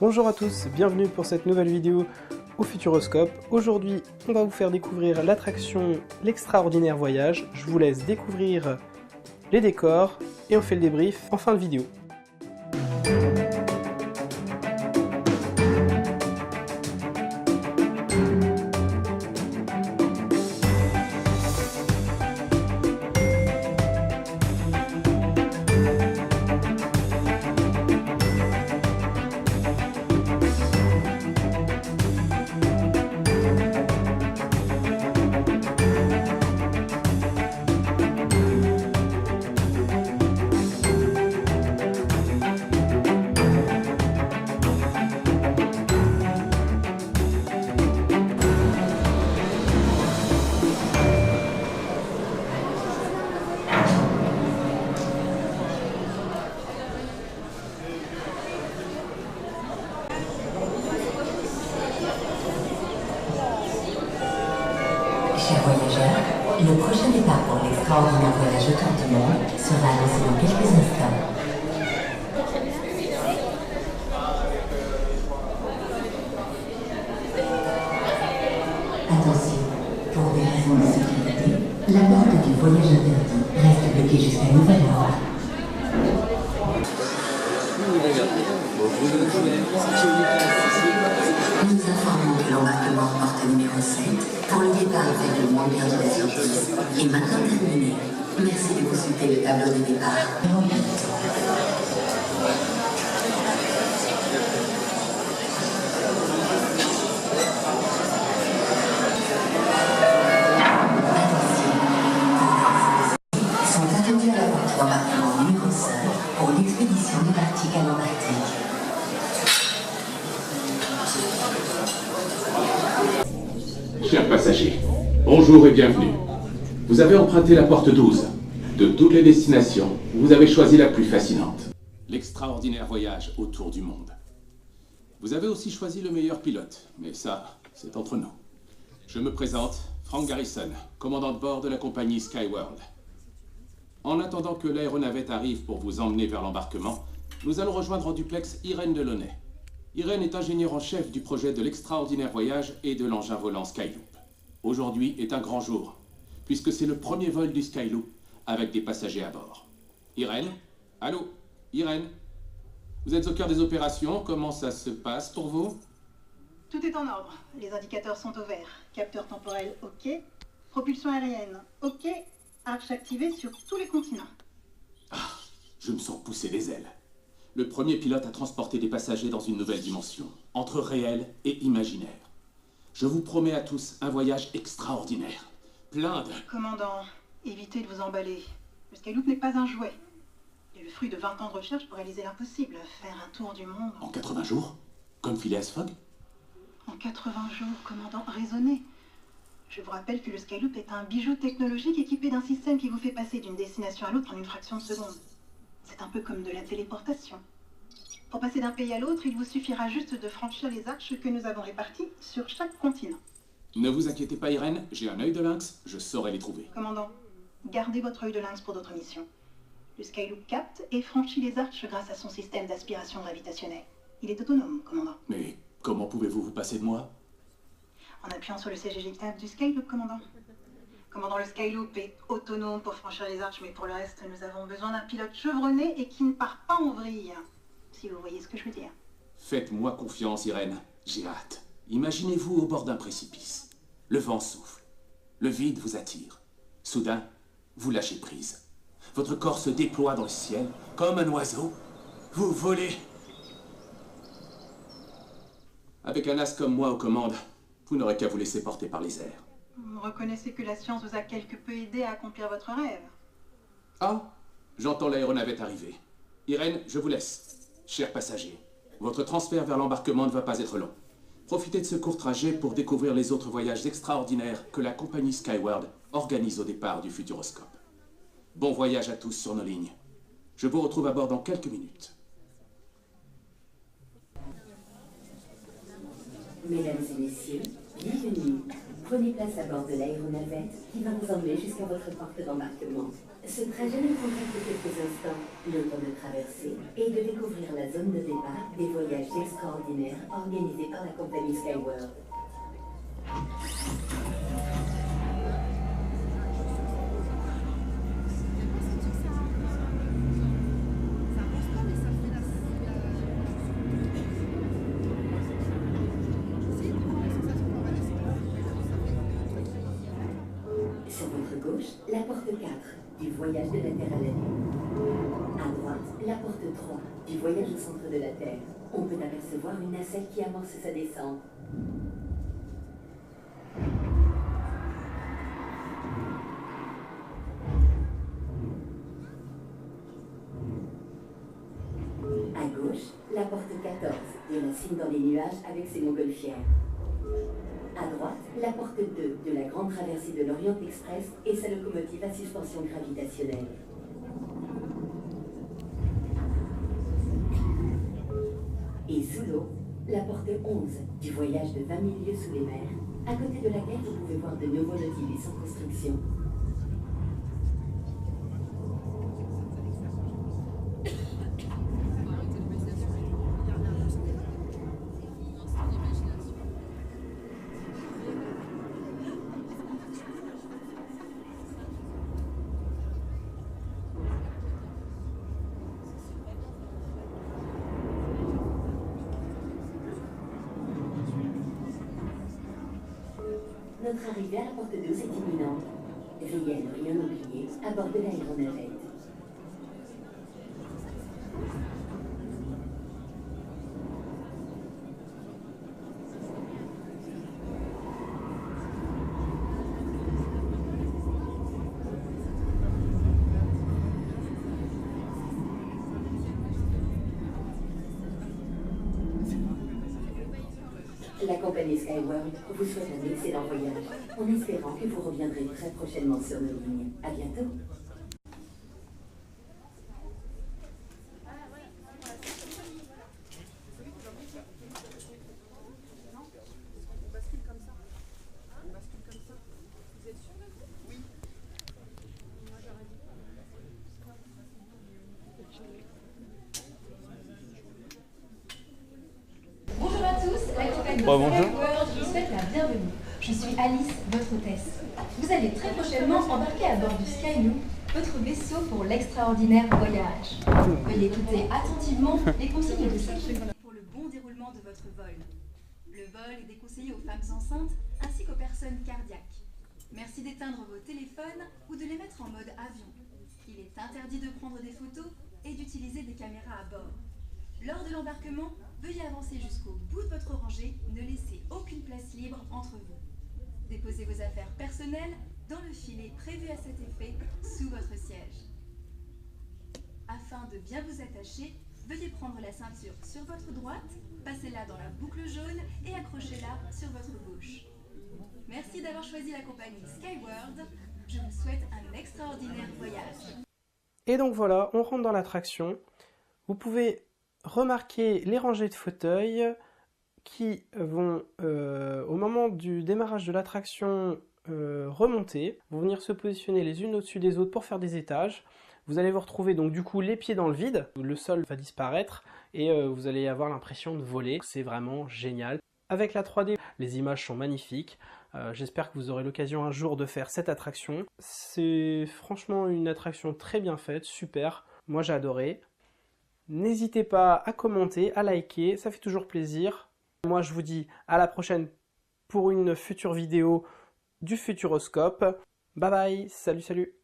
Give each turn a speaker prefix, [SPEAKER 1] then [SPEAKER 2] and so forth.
[SPEAKER 1] Bonjour à tous, bienvenue pour cette nouvelle vidéo au Futuroscope. Aujourd'hui, on va vous faire découvrir l'attraction L'Extraordinaire Voyage. Je vous laisse découvrir les décors et on fait le débrief en fin de vidéo.
[SPEAKER 2] Chers voyageurs, le prochain départ pour l'extraordinaire voyage autour du monde sera annoncé dans quelques instants. Attention, pour des raisons de sécurité, la porte du voyage interdit reste bloquée jusqu'à nouvel ordre. Nous informons que l'embarquement porte numéro 7 pour le départ vers le monde perdu de la sortie est maintenant terminé. Merci de consulter le tableau de départ. Sont attendus à la porte d'embarquement numéro 5 pour l'expédition de l'Arctique à l'Antarctique.
[SPEAKER 3] Chers passagers, bonjour et bienvenue. Vous avez emprunté la porte 12. De toutes les destinations, vous avez choisi la plus fascinante. L'extraordinaire voyage autour du monde. Vous avez aussi choisi le meilleur pilote, mais ça, c'est entre nous. Je me présente, Frank Garrison, commandant de bord de la compagnie Skyworld. En attendant que l'aéronavette arrive pour vous emmener vers l'embarquement, nous allons rejoindre en duplex Irène Delaunay. Irène est ingénieure en chef du projet de l'extraordinaire voyage et de l'engin volant Skyloop. Aujourd'hui est un grand jour, puisque c'est le premier vol du Skyloop avec des passagers à bord. Irène? Allô? Irène? Vous êtes au cœur des opérations, comment ça se passe pour vous?
[SPEAKER 4] Tout est en ordre. Les indicateurs sont au vert. Capteur temporel OK. Propulsion aérienne OK. Arche activée sur tous les continents.
[SPEAKER 3] Ah, je me sens pousser les ailes. Le premier pilote a transporté des passagers dans une nouvelle dimension, entre réel et imaginaire. Je vous promets à tous un voyage extraordinaire, plein de...
[SPEAKER 4] Commandant, évitez de vous emballer. Le Skyloop n'est pas un jouet. Il est le fruit de 20 ans de recherche pour réaliser l'impossible, faire un tour du monde.
[SPEAKER 3] En 80 jours? Comme Phileas Fogg?
[SPEAKER 4] En 80 jours, commandant, raisonnez. Je vous rappelle que le Skyloop est un bijou technologique équipé d'un système qui vous fait passer d'une destination à l'autre en une fraction de seconde. C'est un peu comme de la téléportation. Pour passer d'un pays à l'autre, il vous suffira juste de franchir les arches que nous avons réparties sur chaque continent.
[SPEAKER 3] Ne vous inquiétez pas, Irène, j'ai un œil de lynx, je saurai les trouver.
[SPEAKER 4] Commandant, gardez votre œil de lynx pour d'autres missions. Le Skyloop capte et franchit les arches grâce à son système d'aspiration gravitationnelle. Il est autonome, commandant.
[SPEAKER 3] Mais comment pouvez-vous vous passer de moi?
[SPEAKER 4] En appuyant sur le siège éjectable du Skyloop, commandant. Commandant, le Skyloop est autonome pour franchir les arches, mais pour le reste, nous avons besoin d'un pilote chevronné et qui ne part pas en vrille. Si vous voyez ce que je veux dire.
[SPEAKER 3] Faites-moi confiance, Irène, j'ai hâte. Imaginez-vous au bord d'un précipice. Le vent souffle, le vide vous attire. Soudain, vous lâchez prise. Votre corps se déploie dans le ciel, comme un oiseau. Vous volez. Avec un as comme moi aux commandes, vous n'aurez qu'à vous laisser porter par les airs.
[SPEAKER 4] Vous reconnaissez que la science vous a quelque peu aidé à accomplir votre rêve.
[SPEAKER 3] Ah, j'entends l'aéronavette arriver. Irène, je vous laisse. Chers passagers, votre transfert vers l'embarquement ne va pas être long. Profitez de ce court trajet pour découvrir les autres voyages extraordinaires que la compagnie Skyworld organise au départ du Futuroscope. Bon voyage à tous sur nos lignes. Je vous retrouve à bord dans quelques minutes.
[SPEAKER 2] Mesdames et messieurs, bienvenue. Prenez place à bord de l'aéronavette qui va vous emmener jusqu'à votre porte d'embarquement. Ce trajet ne prendra que quelques instants, le temps de traverser et de découvrir la zone de départ des voyages extraordinaires organisés par la compagnie Skyworld. Sur votre gauche, la porte 4 du voyage de la Terre à la Lune. À droite, la porte 3 du voyage au centre de la Terre. On peut apercevoir une nacelle qui amorce sa descente. À gauche, la porte 14 de la cime dans les nuages avec ses montgolfières. À droite, la porte 2 de la grande traversée de l'Orient Express et sa locomotive à suspension gravitationnelle. Et sous l'eau, la porte 11 du voyage de 20 000 lieues sous les mers, à côté de laquelle vous pouvez voir de nouveaux Nautilus en construction. Notre arrivée à la porte 12 est imminente. Veillez à ne rien oublier à bord de l'aéronavette. La compagnie Skyworld vous souhaite un excellent voyage, en espérant que vous reviendrez très prochainement sur nos lignes. À bientôt.
[SPEAKER 5] Bonjour à tous, la compagnie
[SPEAKER 1] Bonjour.
[SPEAKER 5] Skyworld vous souhaite la bienvenue. Je suis Alice, votre hôtesse. Vous allez très prochainement embarquer à bord du Skyloop, votre vaisseau pour l'extraordinaire voyage. Veuillez écouter attentivement les consignes de sécurité pour le bon déroulement de votre vol. Le vol est déconseillé aux femmes enceintes ainsi qu'aux personnes cardiaques. Merci d'éteindre vos téléphones ou de les mettre en mode avion. Il est interdit de prendre des photos et d'utiliser des caméras à bord. Lors de l'embarquement, veuillez avancer jusqu'au bout de votre rangée, ne laissez aucune place libre entre vous. Déposez vos affaires personnelles dans le filet prévu à cet effet sous votre siège. Afin de bien vous attacher, veuillez prendre la ceinture sur votre droite, passez-la dans la boucle jaune et accrochez-la sur votre gauche. Merci d'avoir choisi la compagnie Skyworld. Je vous souhaite un extraordinaire voyage.
[SPEAKER 1] Et donc voilà, on rentre dans l'attraction. Vous pouvez remarquer les rangées de fauteuils qui vont, au moment du démarrage de l'attraction, remonter, vont venir se positionner les unes au-dessus des autres pour faire des étages. Vous allez vous retrouver donc du coup les pieds dans le vide, le sol va disparaître et vous allez avoir l'impression de voler. C'est vraiment génial. Avec la 3D, les images sont magnifiques. J'espère que vous aurez l'occasion un jour de faire cette attraction. C'est franchement une attraction très bien faite, super. Moi j'ai adoré. N'hésitez pas à commenter, à liker, ça fait toujours plaisir. Moi je vous dis à la prochaine pour une future vidéo du Futuroscope. Bye bye, salut salut.